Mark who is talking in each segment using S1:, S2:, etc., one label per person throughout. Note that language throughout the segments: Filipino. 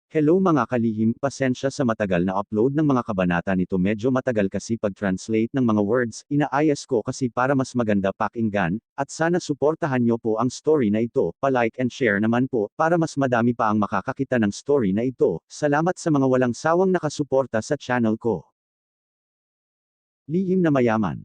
S1: Hello mga kalihim, pasensya sa matagal na upload ng mga kabanata nito, medyo matagal kasi pag-translate ng mga words, inaayos ko kasi para mas maganda pakinggan, at sana suportahan nyo po ang story na ito, pa-like and share naman po, para mas madami pa ang makakakita ng story na ito. Salamat sa mga walang sawang nakasuporta sa channel ko. Lihim na Mayaman.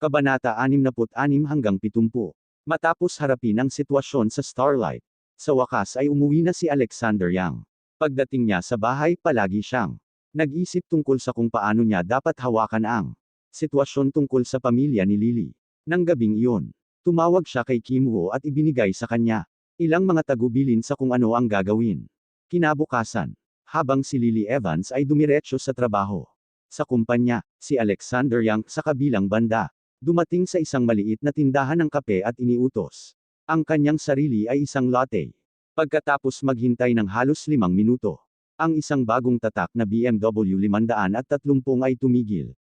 S1: Kabanata 66 hanggang 70. Matapos harapin ang sitwasyon sa Starlight, sa wakas ay umuwi na si Alexander Yang. Pagdating niya sa bahay, palagi siyang nag-isip tungkol sa kung paano niya dapat hawakan ang sitwasyon tungkol sa pamilya ni Lily. Nang gabing iyon, tumawag siya kay Kim Woo at ibinigay sa kanya ilang mga tagubilin sa kung ano ang gagawin. Kinabukasan, habang si Lily Evans ay dumiretso sa trabaho sa kumpanya, si Alexander Yang sa kabilang banda, dumating sa isang maliit na tindahan ng kape at iniutos ang kanyang sarili ay isang latte. Pagkatapos maghintay ng halos 5 minuto, ang isang bagong tatak na BMW 530 ay tumigil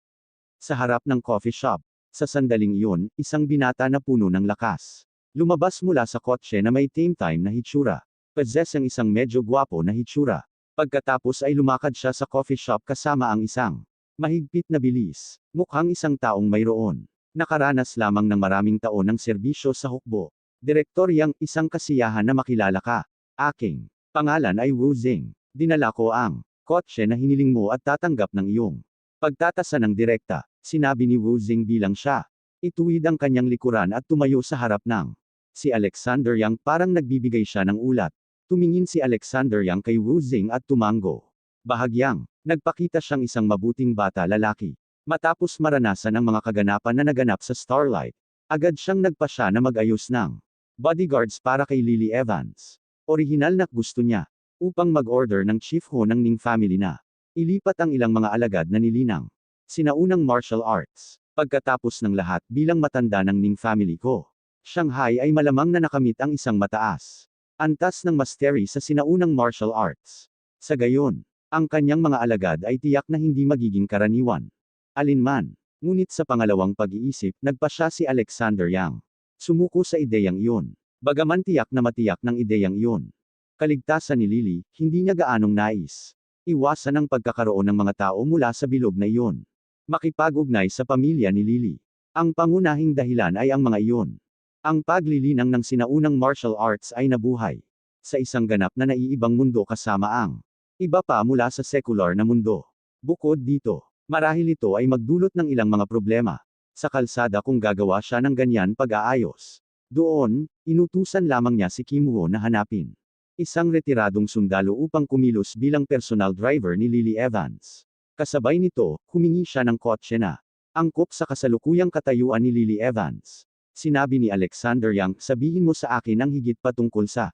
S1: sa harap ng coffee shop. Sa sandaling iyon, isang binata na puno ng lakas lumabas mula sa kotse na may tame time na hitsura. Possess ang isang medyo gwapo na hitsura. Pagkatapos ay lumakad siya sa coffee shop kasama ang isang mahigpit na bilis. Mukhang isang taong mayroon nakaranas lamang ng maraming taon ng serbisyo sa hukbo. Direktor Yang, isang kasiyahan na makilala ka. Aking pangalan ay Wu Zing. Dinala ko ang kotse na hiniling mo at tatanggap ng iyong pagtatasa ng direkta, sinabi ni Wu Zing bilang siya ituwid ang kanyang likuran at tumayo sa harap ng si Alexander Yang, parang nagbibigay siya ng ulat. Tumingin si Alexander Yang kay Wu Zing at tumango. Bahagyang nagpakita siyang isang mabuting bata lalaki. Matapos maranasan ang mga kaganapan na naganap sa Starlight, agad siyang nagpasya na mag-ayos ng bodyguards para kay Lily Evans. Orihinal na gusto niya upang mag-order ng chief ho ng Ning family na ilipat ang ilang mga alagad na nilinang sinaunang martial arts. Pagkatapos ng lahat bilang matanda ng Ning family ko, Shanghai ay malamang na nakamit ang isang mataas antas ng mastery sa sinaunang martial arts. Sa gayon, ang kanyang mga alagad ay tiyak na hindi magiging karaniwan alinman. Ngunit sa pangalawang pag-iisip, nagpasya si Alexander Yang sumuko sa ideyang iyon. Bagaman tiyak na matiyak ng ideyang iyon kaligtasan ni Lily, hindi niya gaanong nais iwasan ang pagkakaroon ng mga tao mula sa bilog na iyon. Makipag-ugnay sa pamilya ni Lily. Ang pangunahing dahilan ay ang mga iyon. Ang paglilinang ng sinaunang martial arts ay nabuhay sa isang ganap na naiibang mundo kasama ang iba pa mula sa secular na mundo. Bukod dito, marahil ito ay magdulot ng ilang mga problema sa kalsada kung gagawa siya ng ganyan pag-aayos. Doon, inutusan lamang niya si Kim Woo na hanapin isang retiradong sundalo upang kumilos bilang personal driver ni Lily Evans. Kasabay nito, humingi siya ng kotse na angkop sa kasalukuyang katayuan ni Lily Evans. Sinabi ni Alexander Yang, sabihin mo sa akin ang higit patungkol sa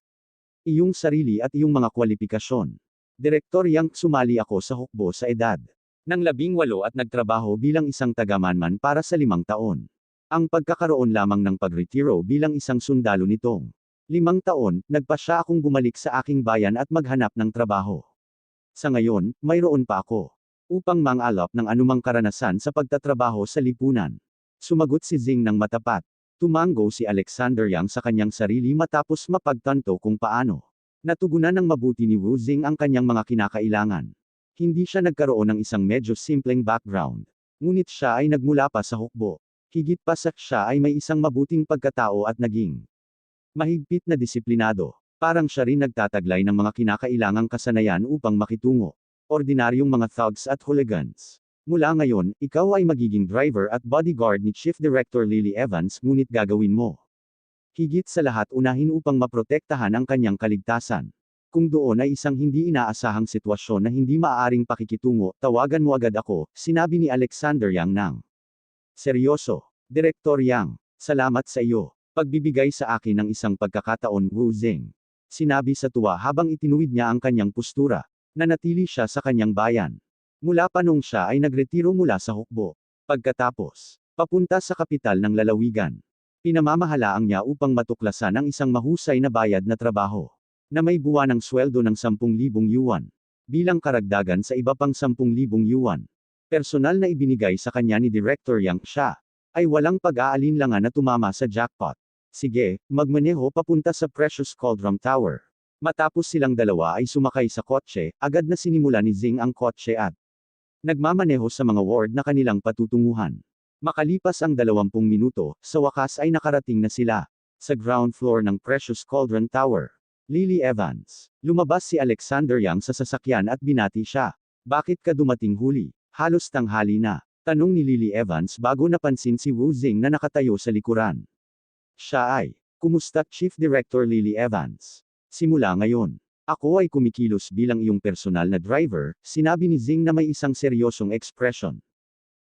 S1: iyong sarili at iyong mga kwalipikasyon. Direktor Yang, sumali ako sa hukbo sa edad ng 18 at nagtrabaho bilang isang taga-manman para sa 5 taon. Ang pagkakaroon lamang ng pagretiro bilang isang sundalo nitong 5 taon, nagpasya akong bumalik sa aking bayan at maghanap ng trabaho. Sa ngayon, mayroon pa ako upang mangalap ng anumang karanasan sa pagtatrabaho sa lipunan. Sumagot si Zing ng matapat. Tumango si Alexander Yang sa kanyang sarili matapos mapagtanto kung paano natugunan ng mabuti ni Wu Zing ang kanyang mga kinakailangan. Hindi siya nagkaroon ng isang medyo simpleng background. Ngunit siya ay nagmula pa sa hukbo. Higit pa sa siya ay may isang mabuting pagkatao at naging mahigpit na disiplinado. Parang siya rin nagtataglay ng mga kinakailangang kasanayan upang makitungo ordinaryong mga thugs at hooligans. Mula ngayon, ikaw ay magiging driver at bodyguard ni Chief Director Lily Evans, ngunit gagawin mo higit sa lahat unahin upang maprotektahan ang kanyang kaligtasan. Kung doon ay isang hindi inaasahang sitwasyon na hindi maaaring pakikitungo, tawagan mo agad ako, sinabi ni Alexander Yang ng seryoso. Direktor Yang, salamat sa iyo. Pagbibigay sa akin ng isang pagkakataon, Wu Zing. Sinabi sa tuwa habang itinuwid niya ang kanyang postura. Nanatili siya sa kanyang bayan. Mula pa nung siya ay nagretiro mula sa hukbo. Pagkatapos, papunta sa kapital ng lalawigan. Pinamamahalaang niya upang matuklasan ang isang mahusay na bayad na trabaho na may buwanang sweldo ng 10,000 yuan. Bilang karagdagan sa iba pang 10,000 yuan. Personal na ibinigay sa kanya ni Director Yang, siya ay walang pag-aalinlangan na tumama sa jackpot. Sige, magmaneho papunta sa Precious Cauldron Tower. Matapos silang dalawa ay sumakay sa kotse, agad na sinimula ni Zing ang kotse at nagmamaneho sa mga ward na kanilang patutunguhan. Makalipas ang 20 minuto, sa wakas ay nakarating na sila sa ground floor ng Precious Cauldron Tower. Lily Evans. Lumabas si Alexander Yang sa sasakyan at binati siya. Bakit ka dumating huli? Halos tanghali na. Tanong ni Lily Evans bago napansin si Wu Zing na nakatayo sa likuran. Siya ay, kumusta Chief Director Lily Evans? Simula ngayon, ako ay kumikilos bilang iyong personal na driver, sinabi ni Zing na may isang seryosong ekspresyon.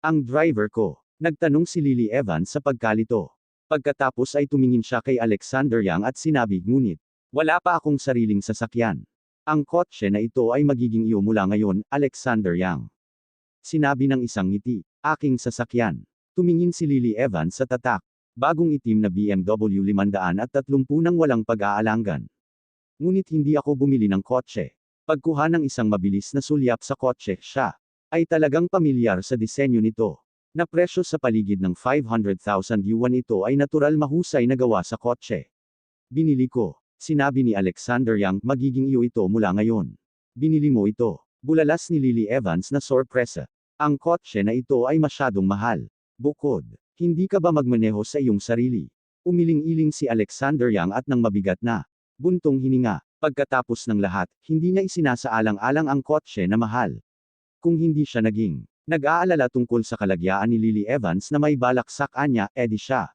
S1: Ang driver ko, nagtanong si Lily Evans sa pagkalito. Pagkatapos ay tumingin siya kay Alexander Yang at sinabi ngunit, wala pa akong sariling sasakyan. Ang kotse na ito ay magiging iyo mula ngayon, Alexander Yang. Sinabi ng isang ngiti, aking sasakyan. Tumingin si Lily Evans sa tatak. Bagong itim na BMW 530 nang walang pag-aalangan. Ngunit hindi ako bumili ng kotse. Pagkuha ng isang mabilis na sulyap sa kotse, siya ay talagang pamilyar sa disenyo nito. Na presyo sa paligid ng 500,000 yuan ito ay natural mahusay na gawa sa kotse. Binili ko, sinabi ni Alexander Yang, magiging iyo ito mula ngayon. Binili mo ito. Bulalas ni Lily Evans na sorpresa. Ang kotse na ito ay masyadong mahal. Bukod, hindi ka ba magmaneho sa iyong sarili? Umiling-iling si Alexander Yang at nang mabigat na buntong hininga. Pagkatapos ng lahat, hindi niya isinasaalang-alang ang kotse na mahal. Kung hindi siya naging nag-aalala tungkol sa kalagyaan ni Lily Evans na may balak sakanya, edi siya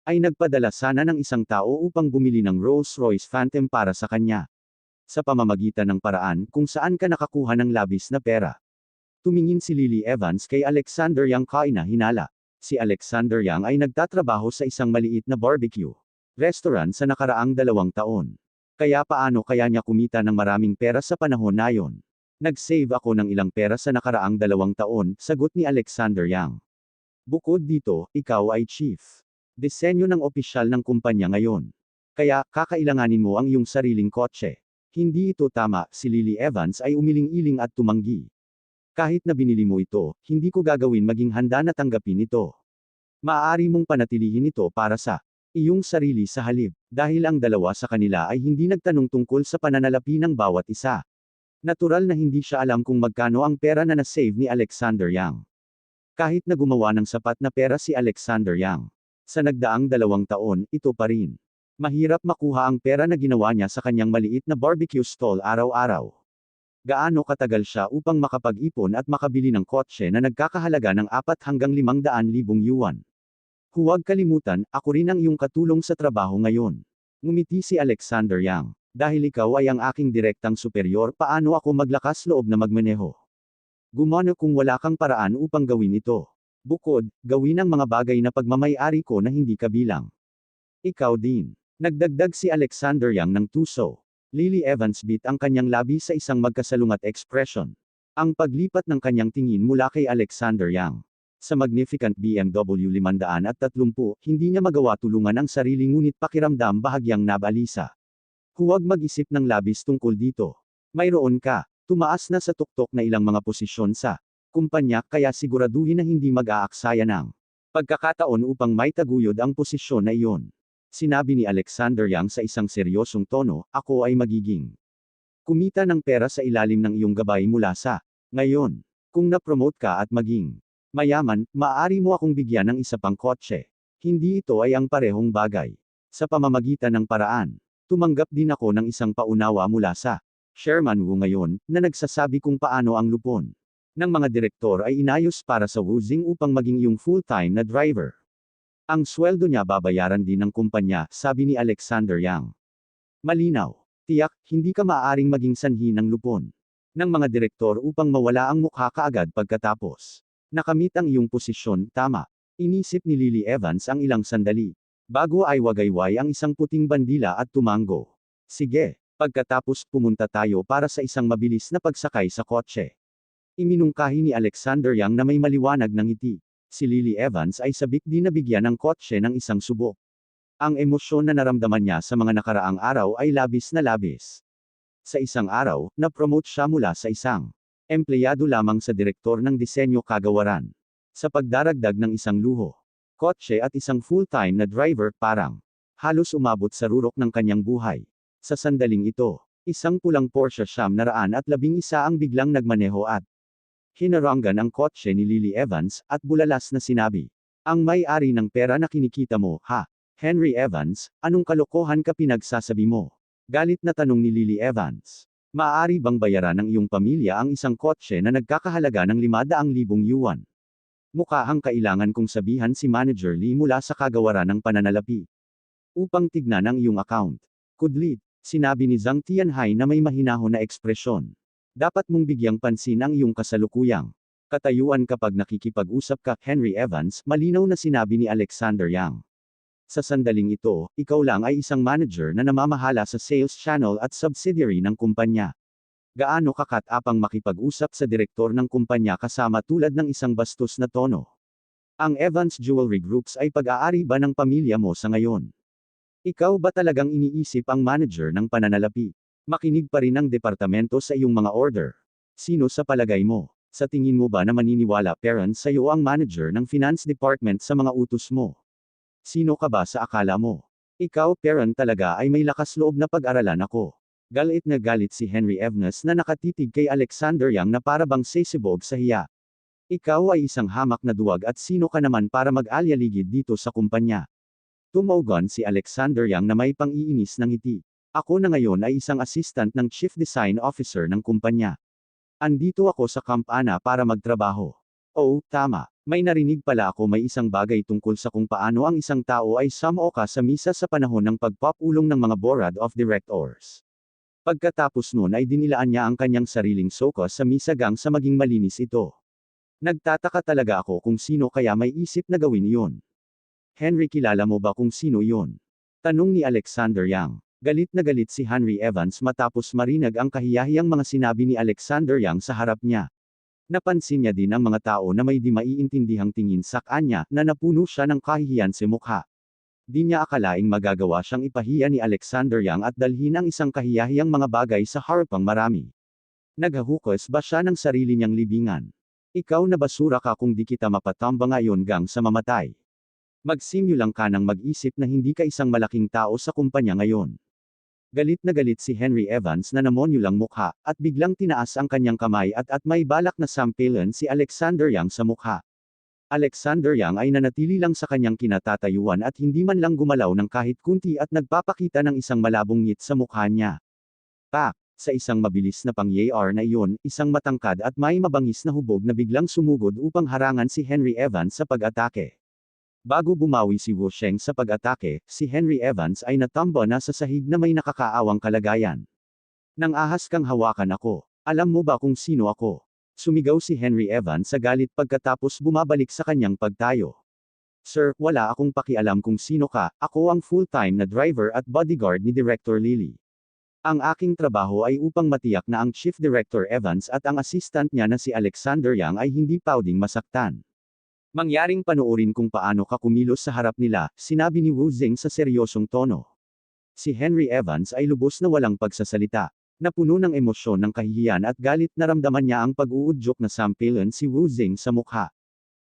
S1: ay nagpadala sana ng isang tao upang bumili ng Rolls-Royce Phantom para sa kanya. Sa pamamagitan ng paraan kung saan ka nakakuha ng labis na pera. Tumingin si Lily Evans kay Alexander Yang kaina-hinala. Si Alexander Yang ay nagtatrabaho sa isang maliit na barbecue restaurant sa nakaraang 2 taon. Kaya paano kaya niya kumita ng maraming pera sa panahon na yon? Nag-save ako ng ilang pera sa nakaraang 2 taon, sagot ni Alexander Yang. Bukod dito, ikaw ay chief disenyo ng opisyal ng kumpanya ngayon. Kaya, kakailanganin mo ang iyong sariling kotse. Hindi ito tama, si Lily Evans ay umiling-iling at tumanggi. Kahit na binili mo ito, hindi ko gagawin maging handa na tanggapin ito. Maaari mong panatilihin ito para sa iyong sarili sa halip, dahil ang dalawa sa kanila ay hindi nagtanong tungkol sa pananalapi ng bawat isa. Natural na hindi siya alam kung magkano ang pera na na-save ni Alexander Yang. Kahit na gumawa ng sapat na pera si Alexander Yang. Sa nagdaang 2 taon, ito pa rin. Mahirap makuha ang pera na ginawa niya sa kanyang maliit na barbecue stall araw-araw. Gaano katagal siya upang makapag-ipon at makabili ng kotse na nagkakahalaga ng 4 hanggang 500,000 yuan? Huwag kalimutan, ako rin ang iyong katulong sa trabaho ngayon. Ngumiti si Alexander Yang. Dahil ikaw ay ang aking direktang superior, paano ako maglakas loob na magmaneho? Gumano kung wala kang paraan upang gawin ito. Bukod, gawin ang mga bagay na pagmamay-ari ko na hindi kabilang. Ikaw din. Nagdagdag si Alexander Yang ng tuso. Lily Evans bit ang kanyang labi sa isang magkasalungat expression. Ang paglipat ng kanyang tingin mula kay Alexander Yang. Sa magnificent BMW 530, hindi niya magawa tulungan ang sarili ngunit pakiramdam bahagyang nabalisa. Huwag mag-isip ng labis tungkol dito. Mayroon ka. Tumaas na sa tuktok na ilang mga posisyon sa kumpanya, kaya siguraduhin na hindi mag-aaksaya ng pagkakataon upang maitaguyod ang posisyon na iyon. Sinabi ni Alexander Yang sa isang seryosong tono, ako ay magiging kumita ng pera sa ilalim ng iyong gabay mula sa ngayon. Kung na-promote ka at maging mayaman, maaari mo akong bigyan ng isa pang kotse. Hindi ito ay ang parehong bagay. Sa pamamagitan ng paraan, tumanggap din ako ng isang paunawa mula sa Chairman Wu ngayon, na nagsasabi kung paano ang lupon ng mga direktor ay inayos para sa Wu Zing upang maging iyong full-time na driver. Ang sweldo niya babayaran din ng kumpanya, sabi ni Alexander Yang. Malinaw. Tiyak, hindi ka maaaring maging sanhi ng lupon ng mga direktor upang mawala ang mukha kaagad pagkatapos nakamit ang iyong posisyon, tama. Inisip ni Lily Evans ang ilang sandali. Bago ay wagayway ang isang puting bandila at tumango. Sige. Pagkatapos pumunta tayo para sa isang mabilis na pagsakay sa kotse. Iminungkahi ni Alexander Yang na may maliwanag ng ngiti. Si Lily Evans ay sabik din na bigyan ng kotse ng isang subok. Ang emosyon na naramdaman niya sa mga nakaraang araw ay labis na labis. Sa isang araw, na-promote siya mula sa isang empleyado lamang sa direktor ng disenyo kagawaran. Sa pagdaragdag ng isang luho, kotse at isang full-time na driver, parang halos umabot sa rurok ng kanyang buhay. Sa sandaling ito, Isang pulang Porsche 911 ang biglang nagmaneho at hinarangan ang kotse ni Lily Evans, at bulalas na sinabi, "Ang may-ari ng pera na kinikita mo, ha? Henry Evans, anong kalokohan ka pinagsasabi mo?" Galit na tanong ni Lily Evans. "Maaari bang bayaran ng iyong pamilya ang isang kotse na nagkakahalaga ng 500,000 yuan?" Mukhang kailangan kong sabihan si Manager Lee mula sa kagawaran ng pananalapi upang tignan ang iyong account. "Kudlit," sinabi ni Zhang Tianhai na may mahinahon na ekspresyon. "Dapat mong bigyang pansin ang iyong kasalukuyang katayuan kapag nakikipag-usap ka, Henry Evans," malinaw na sinabi ni Alexander Yang. Sa sandaling ito, ikaw lang ay isang manager na namamahala sa sales channel at subsidiary ng kumpanya. Gaano kakatapang makipag-usap sa direktor ng kumpanya kasama tulad ng isang bastos na tono? Ang Evans Jewelry Groups ay pag-aari ba ng pamilya mo sa ngayon? Ikaw ba talagang iniisip ang manager ng pananalapi? Makinig pa rin ang departamento sa iyong mga order. Sino sa palagay mo? Sa tingin mo ba na maniniwala parents sa iyo ang manager ng finance department sa mga utos mo? Sino ka ba sa akala mo? Ikaw parent talaga ay may lakas loob na pag-aralan ako. Galit na galit si Henry Evans na nakatitig kay Alexander Yang na para bang sisibog sa hiya. Ikaw ay isang hamak na duwag at sino ka naman para mag-alyaligid dito sa kumpanya? Tumogon si Alexander Yang na may pang-iinis ng ngiti. Ako na ngayon ay isang assistant ng Chief Design Officer ng kumpanya. Andito ako sa Camp Ana para magtrabaho. Oh, tama. May narinig pala ako may isang bagay tungkol sa kung paano ang isang tao ay sumuoka sa misa sa panahon ng pagpapulong ng mga board of directors. Pagkatapos nun ay dinilaan niya ang kanyang sariling soka sa misa gang sa maging malinis ito. Nagtataka talaga ako kung sino kaya may isip na gawin iyon. Henry, kilala mo ba kung sino iyon? Tanong ni Alexander Yang. Galit na galit si Henry Evans matapos marinig ang kahiyahiyang mga sinabi ni Alexander Yang sa harap niya. Napansin niya din ang mga tao na may di maiintindihang tingin sa kanya na napuno siya ng kahihiyan sa mukha. Di niya akalaing magagawa siyang ipahiya ni Alexander Yang at dalhin ang isang kahiyahiyang mga bagay sa harapang marami. Naghahukas ba siya ng sarili niyang libingan? Ikaw na basura ka kung di kita mapatamba ngayon gang sa mamatay. Magsimulang ka ng mag-isip na hindi ka isang malaking tao sa kumpanya ngayon. Galit na galit si Henry Evans na namonyulang mukha, at biglang tinaas ang kanyang kamay at may balak na sampilan si Alexander Yang sa mukha. Alexander Yang ay nanatili lang sa kanyang kinatatayuan at hindi man lang gumalaw ng kahit kunti at nagpapakita ng isang malabong ngit sa mukha niya. Pak! Sa isang mabilis na pangyayar na iyon, isang matangkad at may mabangis na hubog na biglang sumugod upang harangan si Henry Evans sa pag-atake. Bago bumawi si Wu Sheng sa pag-atake, si Henry Evans ay natumba na sa sahig na may nakakaawang kalagayan. "Nang ahas kang hawakan ako. Alam mo ba kung sino ako?" Sumigaw si Henry Evans sa galit pagkatapos bumabalik sa kanyang pagtayo. "Sir, wala akong pakialam kung sino ka, ako ang full-time na driver at bodyguard ni Director Lily. Ang aking trabaho ay upang matiyak na ang Chief Director Evans at ang assistant niya na si Alexander Yang ay hindi pwedeng masaktan. Mangyaring panoorin kung paano ka kumilos sa harap nila," sinabi ni Wu Zing sa seryosong tono. Si Henry Evans ay lubos na walang pagsasalita. Napuno ng emosyon ng kahihiyan at galit, naramdaman niya ang pag-uudyok na sampilan si Wu Zing sa mukha.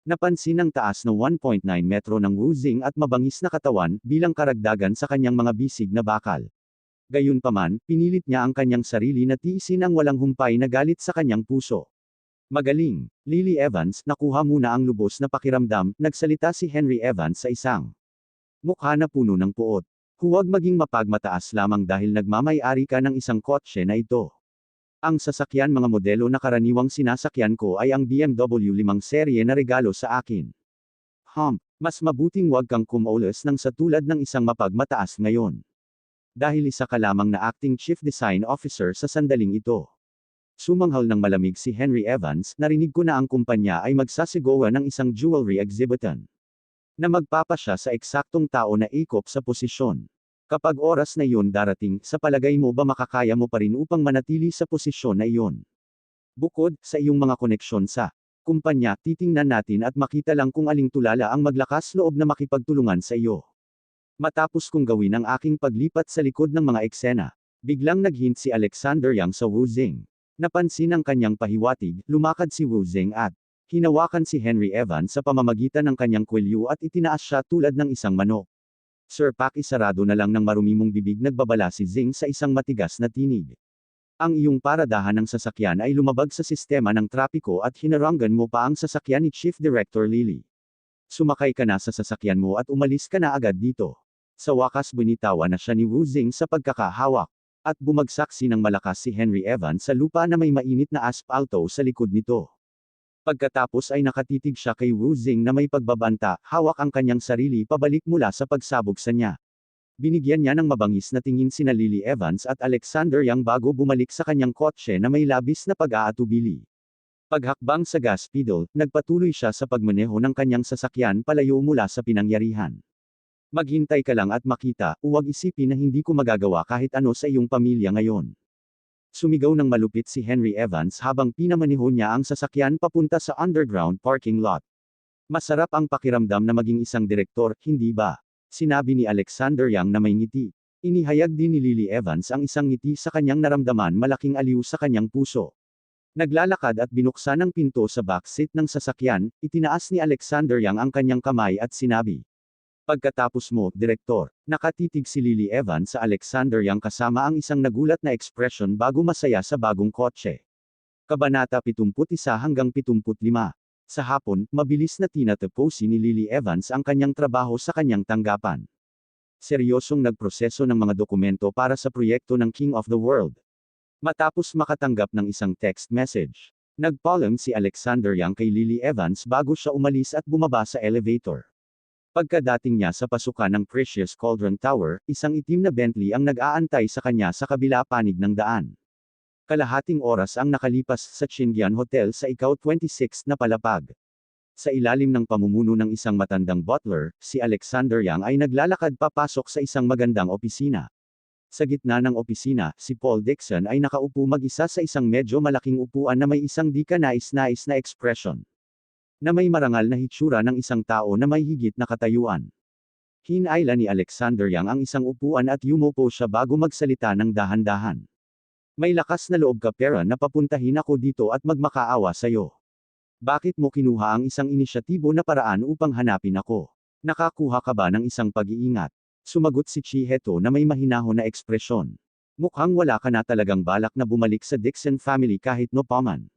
S1: Napansin ang taas na 1.9 metro ng Wu Zing at mabangis na katawan, bilang karagdagan sa kanyang mga bisig na bakal. Gayunpaman, pinilit niya ang kanyang sarili na tiisin ang walang humpay na galit sa kanyang puso. "Magaling, Lily Evans, nakuha mo na ang lubos na pakiramdam," nagsalita si Henry Evans sa isang mukha na puno ng puot. "Huwag maging mapagmataas lamang dahil nagmamay-ari ka ng isang kotse na ito. Ang sasakyan mga modelo na karaniwang sinasakyan ko ay ang BMW 5 serye na regalo sa akin. Mas mabuting wag kang kumolos ng sa tulad ng isang mapagmataas ngayon. Dahil isa ka lamang na acting chief design officer sa sandaling ito." Sumanghal ng malamig si Henry Evans, narinig ko na ang kumpanya ay magsasagawa ng isang jewelry exhibition. Na magpapasya sa eksaktong tao na ikop sa posisyon. Kapag oras na iyon darating, sa palagay mo ba makakaya mo pa rin upang manatili sa posisyon na iyon? Bukod sa iyong mga koneksyon sa kumpanya, titingnan natin at makita lang kung aling tulala ang maglakas loob na makipagtulungan sa iyo. Matapos kong gawin ang aking paglipat sa likod ng mga eksena, biglang naghint si Alexander Yang sa Wu Zing. Napansin ang kanyang pahiwatig, lumakad si Wu Zing at hinawakan si Henry Evans sa pamamagitan ng kanyang kwelyo at itinaas siya tulad ng isang manok. "Sir, pakisarado na lang ng marumi mong bibig," nagbabala si Zing sa isang matigas na tinig. Ang iyong paradahan ng sasakyan ay lumabag sa sistema ng trapiko at hinaranggan mo pa ang sasakyan ni Chief Director Lily. Sumakay ka na sa sasakyan mo at umalis ka na agad dito. Sa wakas binitawan na siya ni Wu Zing sa pagkakahawak. At bumagsak ng malakas si Henry Evans sa lupa na may mainit na aspalto sa likod nito. Pagkatapos ay nakatitig siya kay Wu Zing na may pagbabanta, hawak ang kanyang sarili pabalik mula sa pagsabog sa niya. Binigyan niya ng mabangis na tingin sina Lily Evans at Alexander Yang bago bumalik sa kanyang kotse na may labis na pag-aatubili. Paghakbang sa gas pedal, nagpatuloy siya sa pagmaneho ng kanyang sasakyan palayo mula sa pinangyarihan. Maghintay ka lang at makita, huwag isipin na hindi ko magagawa kahit ano sa iyong pamilya ngayon. Sumigaw ng malupit si Henry Evans habang pinamaneho niya ang sasakyan papunta sa underground parking lot. Masarap ang pakiramdam na maging isang direktor, hindi ba? Sinabi ni Alexander Yang na may ngiti. Inihayag din ni Lily Evans ang isang ngiti sa kanyang naramdaman malaking aliw sa kanyang puso. Naglalakad at binuksan ang pinto sa backseat ng sasakyan, itinaas ni Alexander Yang ang kanyang kamay at sinabi. Pagkatapos mo, Direktor, nakatitig si Lily Evans sa Alexander Yang kasama ang isang nagulat na ekspresyon bago masaya sa bagong kotse. Kabanata 71 hanggang 75. Sa hapon, mabilis na tinatapusin ni Lily Evans ang kanyang trabaho sa kanyang tanggapan. Seryosong nagproseso ng mga dokumento para sa proyekto ng King of the World. Matapos makatanggap ng isang text message, nagpaalam si Alexander Yang kay Lily Evans bago siya umalis at bumaba sa elevator. Pagkadating niya sa pasukan ng Precious Cauldron Tower, isang itim na Bentley ang nag-aantay sa kanya sa kabila panig ng daan. Kalahating oras ang nakalipas sa Chingian Hotel sa ika-26 na palapag. Sa ilalim ng pamumuno ng isang matandang butler, si Alexander Yang ay naglalakad papasok sa isang magandang opisina. Sa gitna ng opisina, si Paul Dixon ay nakaupo mag-isa sa isang medyo malaking upuan na may isang di kanais-nais na ekspresyon. Na may marangal na hitsura ng isang tao na may higit na katayuan. Hinayla ni Alexander Yang ang isang upuan at yumupo siya bago magsalita ng dahan-dahan. May lakas na loob ka pera na papuntahin ako dito at magmakaawa sa'yo. Bakit mo kinuha ang isang inisyatibo na paraan upang hanapin ako? Nakakuha ka ba ng isang pag-iingat? Sumagot si Chi Heto na may mahinahon na ekspresyon. Mukhang wala ka na talagang balak na bumalik sa Dixon family kahit no paman.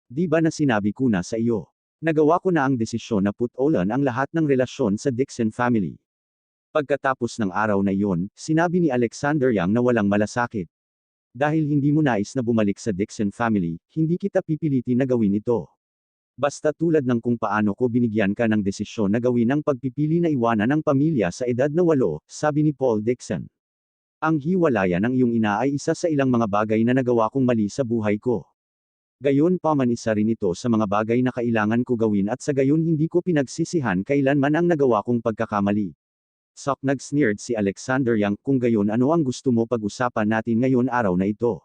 S1: Di ba na sinabi ko na sa iyo? Nagawa ko na ang desisyon na putulan ang lahat ng relasyon sa Dixon family. Pagkatapos ng araw na iyon, sinabi ni Alexander Yang na walang malasakit. Dahil hindi mo nais na bumalik sa Dixon family, hindi kita pipilitin na gawin ito. Basta tulad ng kung paano ko binigyan ka ng desisyon na gawin ang pagpipili na iwanan ang pamilya sa edad na 8, sabi ni Paul Dixon. Ang hiwalayan ng iyong ina ay isa sa ilang mga bagay na nagawa kong mali sa buhay ko. Gayon pa man isa rin ito sa mga bagay na kailangan ko gawin at sa gayon hindi ko pinagsisihan kailanman ang nagawa kong pagkakamali. Sok nag-sneered si Alexander Yang, kung gayon ano ang gusto mo pag-usapan natin ngayon araw na ito.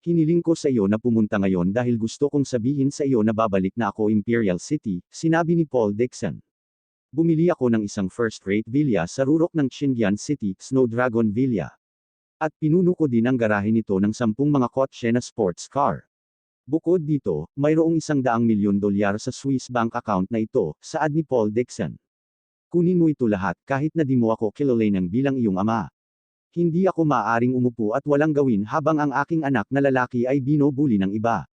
S1: Hiniling ko sa iyo na pumunta ngayon dahil gusto kong sabihin sa iyo na babalik na ako Imperial City, sinabi ni Paul Dixon. Bumili ako ng isang first-rate villa sa rurok ng Chingian City, Snowdragon Villa. At pinuno ko din ang garahe nito ng 10 mga kotse na sports car. Bukod dito, mayroong $100 milyon sa Swiss bank account na ito, saad ni Paul Dixon. Kunin mo ito lahat kahit na di mo ako kilalanin bilang iyong ama. Hindi ako maaaring umupo at walang gawin habang ang aking anak na lalaki ay binubuli ng iba.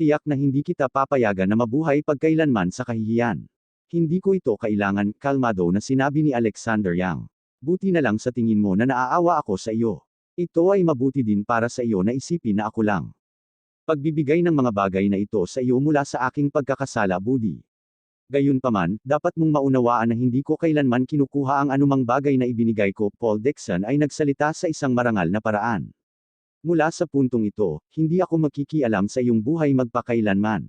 S1: Tiyak na hindi kita papayagan na mabuhay pagkailanman sa kahihiyan. Hindi ko ito kailangan, kalmado na sinabi ni Alexander Yang. Buti na lang sa tingin mo na naaawa ako sa iyo. Ito ay mabuti din para sa iyo na isipin na ako lang. Pagbibigay ng mga bagay na ito sa iyo mula sa aking pagkakasala budi. Gayunpaman, dapat mong maunawaan na hindi ko kailanman kinukuha ang anumang bagay na ibinigay ko. Paul Dixon ay nagsalita sa isang marangal na paraan. Mula sa puntong ito, hindi ako makikialam sa iyong buhay magpakailanman.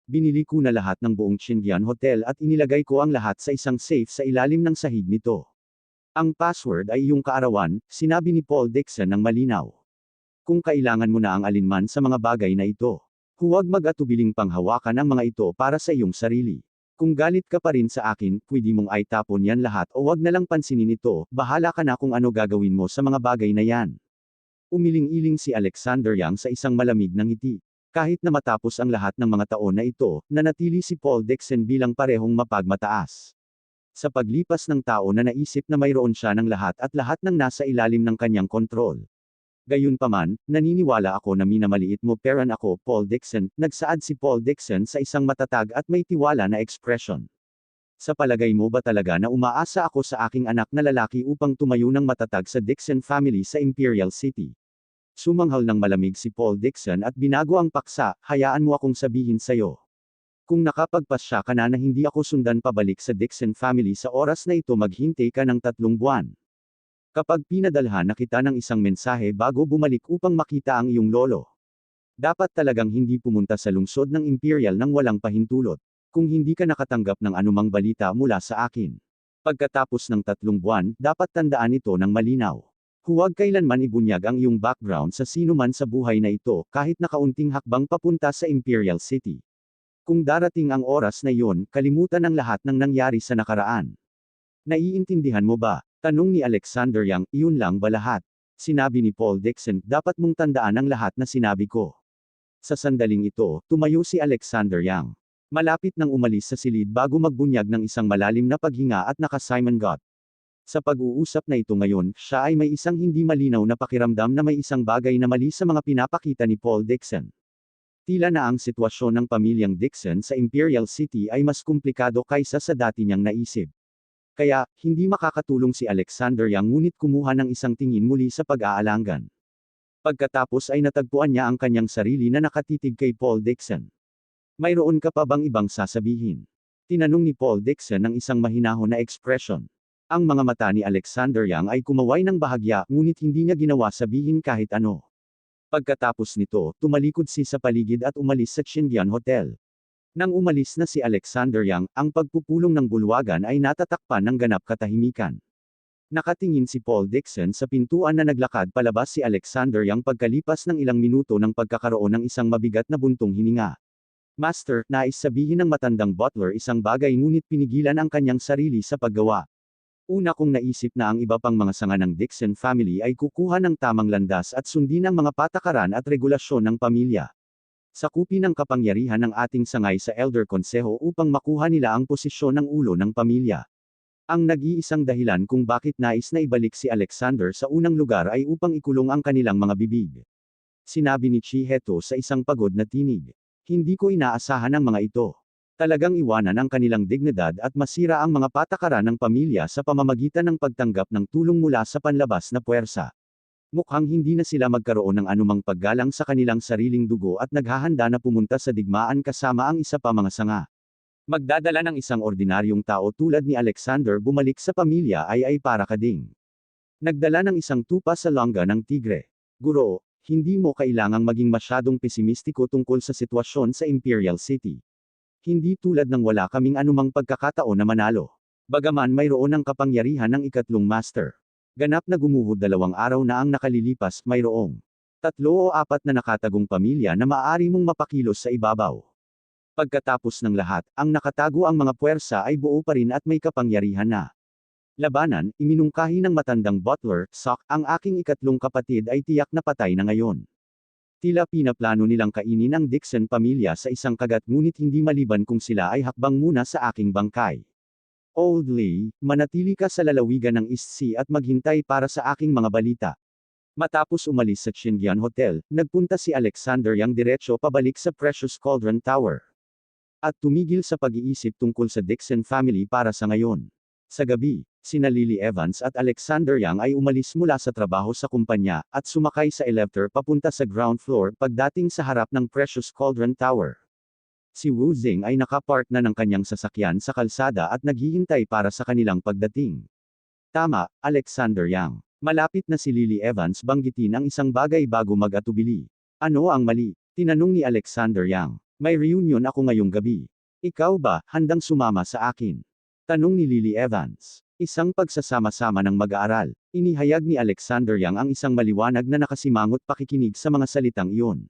S1: Binili ko na lahat ng buong Chingian Hotel at inilagay ko ang lahat sa isang safe sa ilalim ng sahig nito. Ang password ay iyong kaarawan, sinabi ni Paul Dixon ng malinaw. Kung kailangan mo na ang alinman sa mga bagay na ito, huwag mag-atubiling panghawakan ang mga ito para sa iyong sarili. Kung galit ka pa rin sa akin, pwede mong itapon yan lahat o wag na lang pansinin ito, bahala ka na kung ano gagawin mo sa mga bagay na yan. Umiling-iling si Alexander Yang sa isang malamig na ngiti. Kahit na matapos ang lahat ng mga taon na ito, nanatili si Paul Dixon bilang parehong mapagmataas. Sa paglipas ng tao na naisip na mayroon siya ng lahat at lahat ng nasa ilalim ng kanyang kontrol. Gayunpaman, naniniwala ako na minamaliit mo peran ako, Paul Dixon, nagsaad si Paul Dixon sa isang matatag at may tiwala na ekspresyon. Sa palagay mo ba talaga na umaasa ako sa aking anak na lalaki upang tumayo ng matatag sa Dixon family sa Imperial City? Sumanghal ng malamig si Paul Dixon at binago ang paksa, hayaan mo akong sabihin sa'yo. Kung nakapagpasya ka na hindi ako sundan pabalik sa Dixon family sa oras na ito maghintay ka ng 3 buwan. Kapag pinadalhan na kita ng isang mensahe bago bumalik upang makita ang iyong lolo. Dapat talagang hindi pumunta sa lungsod ng Imperial nang walang pahintulot. Kung hindi ka nakatanggap ng anumang balita mula sa akin. Pagkatapos ng 3 buwan, dapat tandaan ito ng malinaw. Huwag kailanman ibunyag ang iyong background sa sino man sa buhay na ito kahit na kaunting hakbang papunta sa Imperial City. Kung darating ang oras na iyon, kalimutan ang lahat ng nangyari sa nakaraan. Naiintindihan mo ba? Tanong ni Alexander Yang, iyon lang ba lahat? Sinabi ni Paul Dixon, dapat mong tandaan ang lahat na sinabi ko. Sa sandaling ito, tumayo si Alexander Yang. Malapit nang umalis sa silid bago magbunyag ng isang malalim na paghinga at naka-Simon Gott. Sa pag-uusap na ito ngayon, siya ay may isang hindi malinaw na pakiramdam na may isang bagay na mali sa mga pinapakita ni Paul Dixon. Tila na ang sitwasyon ng pamilyang Dixon sa Imperial City ay mas komplikado kaysa sa dati niyang naisip. Kaya, hindi makakatulong si Alexander Yang ngunit kumuha ng isang tingin muli sa pag-aalangan. Pagkatapos ay natagpuan niya ang kanyang sarili na nakatitig kay Paul Dixon. Mayroon ka pa bang ibang sasabihin? Tinanong ni Paul Dixon ng isang mahinahon na ekspresyon. Ang mga mata ni Alexander Yang ay kumaway ng bahagya ngunit hindi niya ginawa sabihin kahit ano. Pagkatapos nito, tumalikod sa paligid at umalis sa Chindian Hotel. Nang umalis na si Alexander Yang, ang pagpupulong ng bulwagan ay natatakpan ng ganap katahimikan. Nakatingin si Paul Dixon sa pintuan na naglakad palabas si Alexander Yang pagkalipas ng ilang minuto ng pagkakaroon ng isang mabigat na buntong hininga. Master, nais sabihin ng matandang butler isang bagay ngunit pinigilan ang kanyang sarili sa paggawa. Una kong naisip na ang iba pang mga sanga ng Dixon family ay kukuha ng tamang landas at sundin ang mga patakaran at regulasyon ng pamilya. Sakupin ang kapangyarihan ng ating sangay sa Elder Consejo upang makuha nila ang posisyon ng ulo ng pamilya. Ang nag-iisang dahilan kung bakit nais na ibalik si Alexander sa unang lugar ay upang ikulong ang kanilang mga bibig. Sinabi ni Chiheto sa isang pagod na tinig. Hindi ko inaasahan ang mga ito. Talagang iwanan ang kanilang dignidad at masira ang mga patakaran ng pamilya sa pamamagitan ng pagtanggap ng tulong mula sa panlabas na puwersa. Mukhang hindi na sila magkaroon ng anumang paggalang sa kanilang sariling dugo at naghahanda na pumunta sa digmaan kasama ang isa pa mga sanga. Magdadala ng isang ordinaryong tao tulad ni Alexander bumalik sa pamilya ay para kading. Nagdala ng isang tupa sa langga ng tigre. Guro, hindi mo kailangang maging masyadong pesimistiko tungkol sa sitwasyon sa Imperial City. Hindi tulad ng wala kaming anumang pagkakataon na manalo. Bagaman mayroon ang kapangyarihan ng ikatlong master. Ganap na gumuhod 2 araw na ang nakalilipas, mayroong 3 o 4 na nakatagong pamilya na maaari mong mapakilos sa ibabaw. Pagkatapos ng lahat, ang nakatago ang mga puwersa ay buo pa rin at may kapangyarihan na. Labanan, iminungkahi ng matandang butler, Sok, ang aking ikatlong kapatid ay tiyak na patay na ngayon. Tila pinaplano nilang kainin ang Dixon pamilya sa isang kagat ngunit hindi maliban kung sila ay hakbang muna sa aking bangkay. Old Lee, manatili ka sa lalawigan ng East Sea at maghintay para sa aking mga balita. Matapos umalis sa Chindian Hotel, nagpunta si Alexander Yang diretso pabalik sa Precious Cauldron Tower. At tumigil sa pag-iisip tungkol sa Dixon family para sa ngayon. Sa gabi, sina Lily Evans at Alexander Yang ay umalis mula sa trabaho sa kumpanya, at sumakay sa elevator papunta sa ground floor pagdating sa harap ng Precious Cauldron Tower. Si Wu Zing ay nakapark na ng kanyang sasakyan sa kalsada at naghihintay para sa kanilang pagdating. Tama, Alexander Yang. Malapit na si Lily Evans banggitin ang isang bagay bago mag-atubili. Ano ang mali? Tinanong ni Alexander Yang. May reunion ako ngayong gabi. Ikaw ba, handang sumama sa akin? Tanong ni Lily Evans. Isang pagsasama-sama ng mag-aaral. Inihayag ni Alexander Yang ang isang maliwanag na nakasimangot pakikinig sa mga salitang iyon.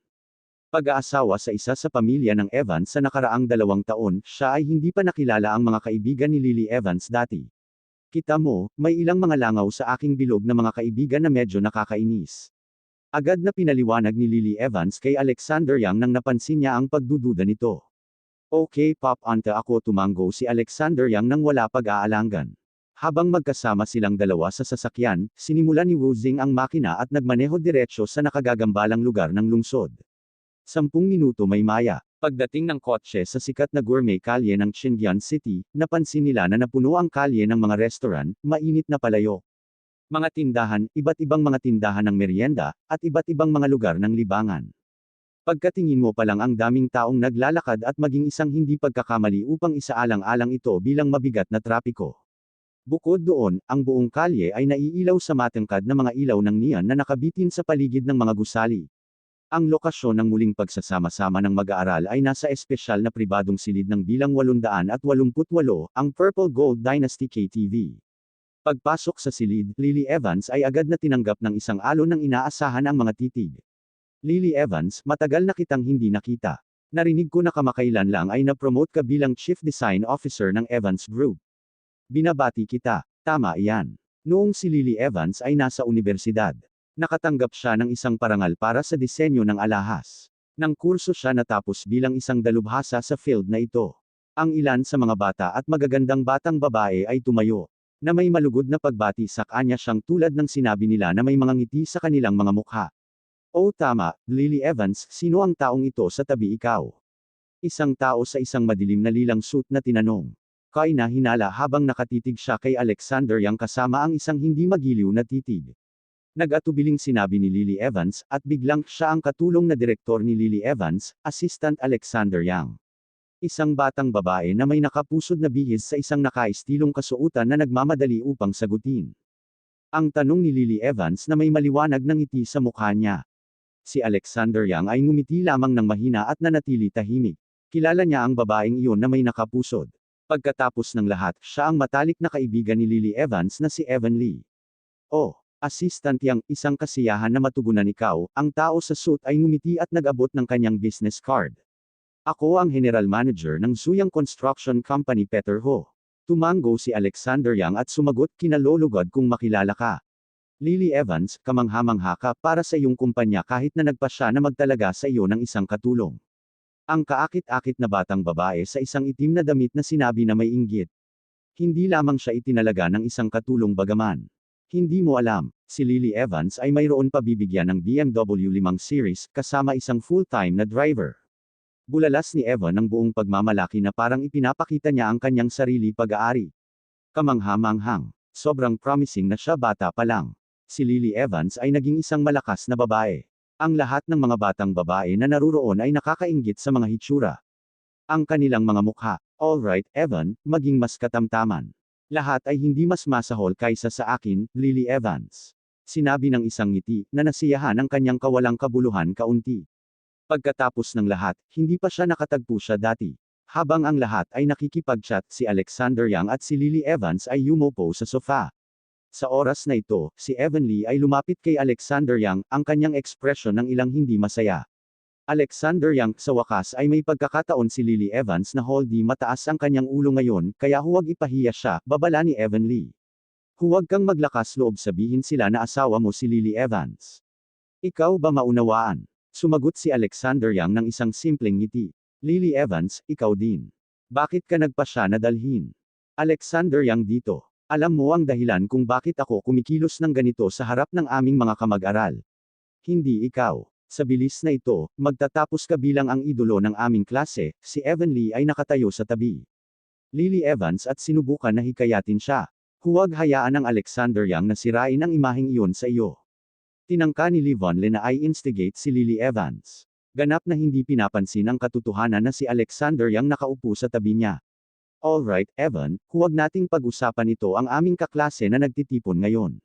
S1: Pag-aasawa sa isa sa pamilya ng Evans sa nakaraang 2 taon, siya ay hindi pa nakilala ang mga kaibigan ni Lily Evans dati. Kita mo, may ilang mga langaw sa aking bilog na mga kaibigan na medyo nakakainis. Agad na pinaliwanag ni Lily Evans kay Alexander Yang nang napansin niya ang pagdududa nito. Okay, Pop, anta ako, tumango si Alexander Yang nang wala pag-aalangan. Habang magkasama silang dalawa sa sasakyan, sinimulan ni Wu Xing ang makina at nagmaneho diretsyo sa nakagagambalang lugar ng lungsod. 10 minuto may maya. Pagdating ng kotse sa sikat na gourmet kalye ng Qingyuan City, napansin nila na napuno ang kalye ng mga restaurant, mainit na palayok. Mga tindahan, iba't ibang mga tindahan ng merienda, at iba't ibang mga lugar ng libangan. Pagkatingin mo pa lang ang daming taong naglalakad at maging isang hindi pagkakamali upang isaalang-alang ito bilang mabigat na trapiko. Bukod doon, ang buong kalye ay naiilaw sa matangkad na mga ilaw ng neon na nakabitin sa paligid ng mga gusali. Ang lokasyon ng muling pagsasama-sama ng mag-aaral ay nasa espesyal na pribadong silid ng bilang 888, ang Purple Gold Dynasty KTV. Pagpasok sa silid, Lily Evans ay agad na tinanggap ng isang alon ng inaasahan ang mga titig. Lily Evans, matagal na kitang hindi nakita. Narinig ko na kamakailan lang ay na-promote ka bilang Chief Design Officer ng Evans Group. Binabati kita. Tama iyan. Noong si Lily Evans ay nasa universidad, nakatanggap siya ng isang parangal para sa disenyo ng alahas. Nang kurso siya natapos bilang isang dalubhasa sa field na ito. Ang ilan sa mga bata at magagandang batang babae ay tumayo, na may malugod na pagbati sa kanya siyang tulad ng sinabi nila na may mga ngiti sa kanilang mga mukha. Oh tama, Lily Evans, sino ang taong ito sa tabi ikaw? Isang tao sa isang madilim na lilang suit na tinanong. Kay na hinala habang nakatitig siya kay Alexander Yang kasama ang isang hindi magiliw na titig. Nag-atubiling sinabi ni Lily Evans, at biglang siya ang katulong na direktor ni Lily Evans, Assistant Alexander Yang. Isang batang babae na may nakapusod na bihis sa isang nakaistilong kasuotan na nagmamadali upang sagutin. Ang tanong ni Lily Evans na may maliwanag ng ngiti sa mukha niya. Si Alexander Yang ay ngumiti lamang ng mahina at nanatili tahimik. Kilala niya ang babaeng iyon na may nakapusod. Pagkatapos ng lahat, siya ang matalik na kaibigan ni Lily Evans na si Evan Lee. Oh, Assistant Yang, isang kasiyahan na matugunan ikaw, ang tao sa suit ay ngumiti at nag-abot ng kanyang business card. Ako ang General Manager ng Zuyang Construction Company Peter Ho. Tumango si Alexander Yang at sumagot, kinalolugad kung makilala ka. Lily Evans, kamangha-mangha ka para sa iyong kumpanya kahit na nagpa siya na magtalaga sa iyo ng isang katulong. Ang kaakit-akit na batang babae sa isang itim na damit na sinabi na may inggit. Hindi lamang siya itinalaga ng isang katulong bagaman. Hindi mo alam, si Lily Evans ay mayroon pa bibigyan ng BMW 5 Series, kasama isang full-time na driver. Bulalas ni Evan ang buong pagmamalaki na parang ipinapakita niya ang kanyang sarili pag-aari. Kamangha-manghang. Sobrang promising na siya bata pa lang. Si Lily Evans ay naging isang malakas na babae. Ang lahat ng mga batang babae na naruroon ay nakakainggit sa mga hitsura. Ang kanilang mga mukha. Alright, Evan, maging mas katamtaman. Lahat ay hindi mas masahol kaysa sa akin, Lily Evans. Sinabi ng isang ngiti, na nasiyahan ang kanyang kawalang kabuluhan kaunti. Pagkatapos ng lahat, hindi pa siya nakatagpo siya dati. Habang ang lahat ay nakikipag-chat, si Alexander Yang at si Lily Evans ay yumupo sa sofa. Sa oras na ito, si Evan Lee ay lumapit kay Alexander Yang, ang kanyang ekspresyon ng ilang hindi masaya. Alexander Yang, sa wakas ay may pagkakataon si Lily Evans na hindi mataas ang kanyang ulo ngayon, kaya huwag ipahiya siya, babala ni Evan Lee. Huwag kang maglakas loob sabihin sila na asawa mo si Lily Evans. Ikaw ba maunawaan? Sumagot si Alexander Yang ng isang simpleng ngiti. Lily Evans, ikaw din. Bakit ka nagpa siya na dalhin? Alexander Yang dito. Alam mo ang dahilan kung bakit ako kumikilos ng ganito sa harap ng aming mga kamag-aral. Hindi ikaw. Sa bilis na ito, magtatapos ka bilang ang idolo ng aming klase, si Evan Lee ay nakatayo sa tabi. Lily Evans at sinubukan na hikayatin siya. Huwag hayaan ng Alexander Yang na sirain ang imaheng iyon sa iyo. Tinangka ni Livon Lee na i-instigate si Lily Evans. Ganap na hindi pinapansin ang katotohanan na si Alexander Yang nakaupo sa tabi niya. Alright, Evan, huwag nating pag-usapan ito ang aming kaklase na nagtitipon ngayon.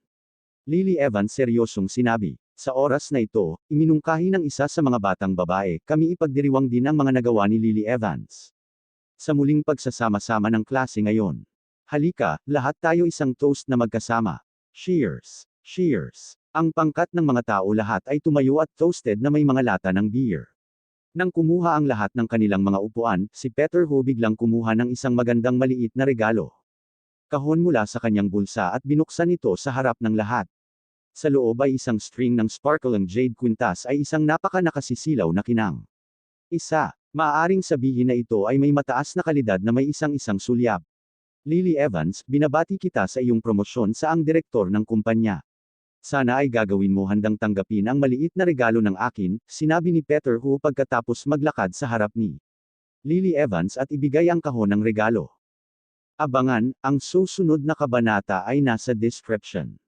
S1: Lily Evans seryosong sinabi. Sa oras na ito, iminungkahi ng isa sa mga batang babae, kami ipagdiriwang din ang mga nagawa ni Lily Evans. Sa muling pagsasama-sama ng klase ngayon. Halika, lahat tayo isang toast na magkasama. Cheers! Cheers! Ang pangkat ng mga tao lahat ay tumayo at toasted na may mga lata ng beer. Nang kumuha ang lahat ng kanilang mga upuan, si Peter Ho biglang kumuha ng isang magandang maliit na regalo. Kahon mula sa kanyang bulsa at binuksan ito sa harap ng lahat. Sa loob ay isang string ng sparkling jade quintas ay isang napaka-nakasisilaw na kinang. Maaaring sabihin na ito ay may mataas na kalidad na may isang-isang sulyap. Lily Evans, binabati kita sa iyong promosyon sa ang direktor ng kumpanya. Sana ay gagawin mo handang tanggapin ang maliit na regalo ng akin, sinabi ni Peter Hu pagkatapos maglakad sa harap ni Lily Evans at ibigay ang kahon ng regalo. Abangan, ang susunod na kabanata ay nasa description.